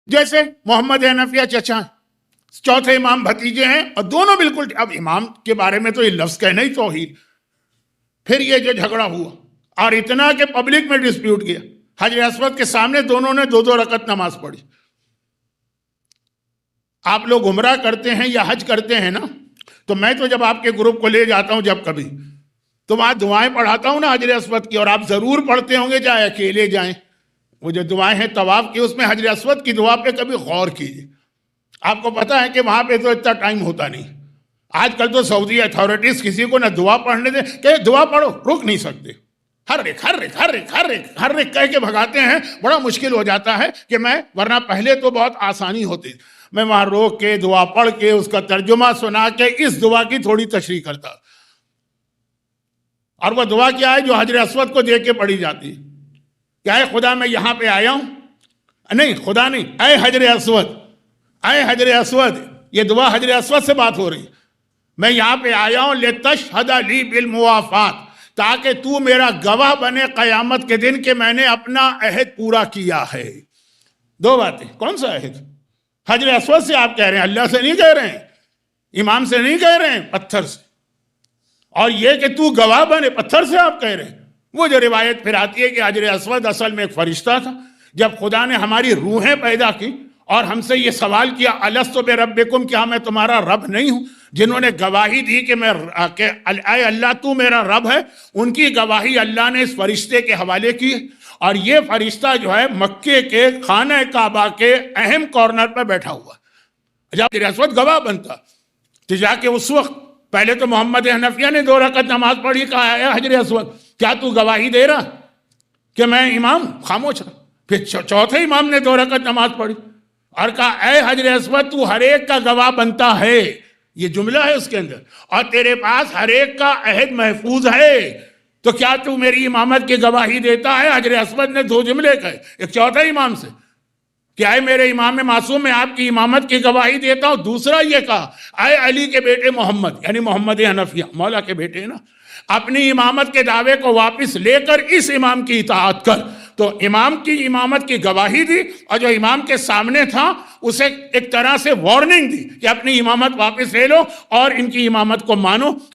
جیسے محمد حنفیہ چچا ہیں، چوتھے امام بھتیجے ہیں، اور دونوں بالکل، اب امام کے بارے میں تو یہ لفظ کہنا ہی توہین۔ پھر یہ جو جھگڑا ہوا اور اتنا کہ پبلک میں ڈسپیوٹ کیا، حجر اسود کے سامنے دونوں نے 2 رکعت نماز پڑھی۔ آپ لوگ عمرہ کرتے ہیں یا حج کرتے ہیں نا، تو میں تو جب آپ کے گروپ کو لے جاتا ہوں جب کبھی، تو وہاں دعائیں پڑھاتا ہوں نا حجر اسود کی، اور آپ ضرور پڑھتے ہوں گے چاہے اکیلے جائیں، وہ جو دعائیں ہیں طواف کی، اس میں حجر اسود کی دعا پہ کبھی غور کیجیے۔ آپ کو پتا ہے کہ وہاں پہ تو اتنا ٹائم ہوتا نہیں۔ آج کل تو سعودی اتھارٹیز کسی کو نہ دعا پڑھنے دے کہ دعا پڑھو، رک نہیں سکتے، ہر ایک کہہ کے بھگاتے ہیں۔ بڑا مشکل ہو جاتا ہے کہ میں، ورنہ پہلے تو بہت آسانی ہوتی، میں وہاں روک کے دعا پڑھ کے اس کا ترجمہ سنا کے اس دعا کی تھوڑی تشریح کرتا۔ اور وہ دعا کیا ہے جو حجر اسود کو دیکھ کے پڑھی جاتی ہے؟ کیا ہے؟ خدا میں یہاں پہ آیا ہوں، نہیں خدا نہیں، اے حجر اسود، اے حجر اسود، یہ دعا حجر اسود سے بات ہو رہی ہے۔ میں یہاں پہ آیا ہوں لتشہد لی بالموافات، تاکہ تو میرا گواہ بنے قیامت کے دن کہ میں نے اپنا عہد پورا کیا ہے۔ 2 باتیں، کون سا عہد؟ حجر اسود سے آپ کہہ رہے ہیں، اللہ سے نہیں کہہ رہے ہیں، امام سے نہیں کہہ رہے ہیں، پتھر سے۔ اور یہ کہ تو گواہ بنے، پتھر سے آپ کہہ رہے ہیں۔ وہ جو روایت پھر آتی ہے کہ حجر اسود اصل میں ایک فرشتہ تھا، جب خدا نے ہماری روحیں پیدا کی اور ہم سے یہ سوال کیا الستو بربکم، کیا میں تمہارا رب نہیں ہوں، جنہوں نے گواہی دی کہ اے اللہ تو میرا رب ہے، ان کی گواہی اللہ نے اس فرشتے کے حوالے کی ہے۔ اور یہ فرشتہ جو ہے مکے کے خانہ کعبہ کے اہم کارنر پر بیٹھا ہوا ہے۔ جب حجر اسود گواہ بنتا تو جا کے اس وقت، پہلے تو محمد حنفیہ نے 2 رکعت نماز پڑھی، کہا اے حجر اسود کیا تو گواہی دے رہا کہ میں امام؟ خاموش رہا۔ پھر چوتھے امام نے 2 رکعت نماز پڑھی اور کہا اے حجر اسود تو ہر ایک کا گواہ بنتا ہے، یہ جملہ ہے اس کے اندر، اور تیرے پاس ہر ایک کا عہد محفوظ ہے، تو کیا تو میری امامت کی گواہی دیتا ہے؟ حجر اسود نے 2 جملے کہے، ایک چوتھے امام سے کہ اے میرے امام معصوم، میں آپ کی امامت کی گواہی دیتا ہوں۔ دوسرا یہ کہا اے علی کے بیٹے محمد، یعنی محمد حنفیہ مولا کے بیٹے نا، اپنی امامت کے دعوے کو واپس لے کر اس امام کی اطاعت کر۔ تو امام کی امامت کی گواہی دی، اور جو امام کے سامنے تھا اسے ایک طرح سے وارننگ دی کہ اپنی امامت واپس لے لو اور ان کی امامت کو مانو۔